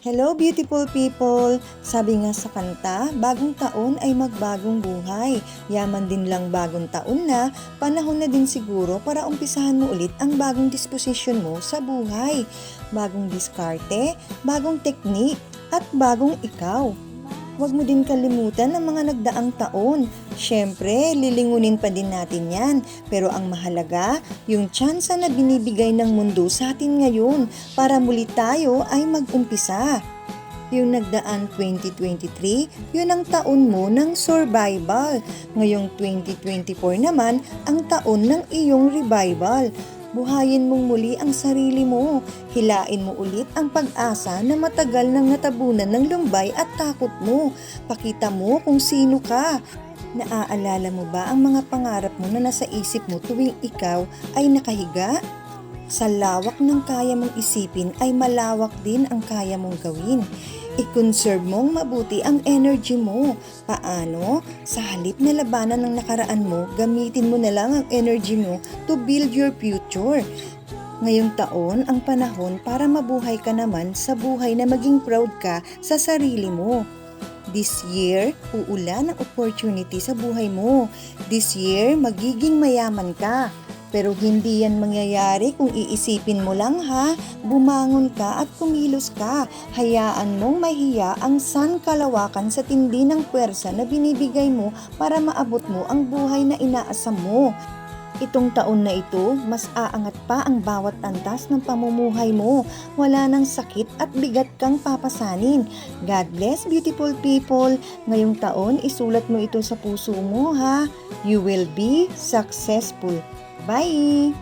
Hello beautiful people! Sabi nga sa kanta, bagong taon ay magbagong buhay. Yaman din lang bagong taon na, panahon na din siguro para umpisahan mo ulit ang bagong disposition mo sa buhay. Bagong diskarte, bagong teknik, at bagong ikaw. Huwag mo din kalimutan ang mga nagdaang taon. Siyempre, lilingunin pa din natin yan. Pero ang mahalaga, yung tsansa na binibigay ng mundo sa atin ngayon para muli tayo ay mag-umpisa. Yung nagdaan 2023, yun ang taon mo ng survival. Ngayong 2024 naman, ang taon ng iyong revival. Buhayin mong muli ang sarili mo. Hilain mo ulit ang pag-asa na matagal nang natabunan ng lumbay at takot mo. Pakita mo kung sino ka. Naaalala mo ba ang mga pangarap mo na nasa isip mo tuwing ikaw ay nakahiga? Sa lawak ng kaya mong isipin ay malawak din ang kaya mong gawin. I-conserve mong mabuti ang energy mo. Paano? Sa halip na labanan ng nakaraan mo, gamitin mo na lang ang energy mo to build your future. Ngayong taon, ang panahon para mabuhay ka naman sa buhay na maging proud ka sa sarili mo. This year, uulan ang opportunity sa buhay mo. This year, magiging mayaman ka. Pero hindi yan mangyayari kung iisipin mo lang ha. Bumangon ka at kumilos ka. Hayaan mong mahiya ang kalawakan sa tindi ng puwersa na binibigay mo para maabot mo ang buhay na inaasam mo. Itong taon na ito, mas aangat pa ang bawat antas ng pamumuhay mo. Wala nang sakit at bigat kang papasanin. God bless beautiful people. Ngayong taon, isulat mo ito sa puso mo ha. You will be successful. Bye!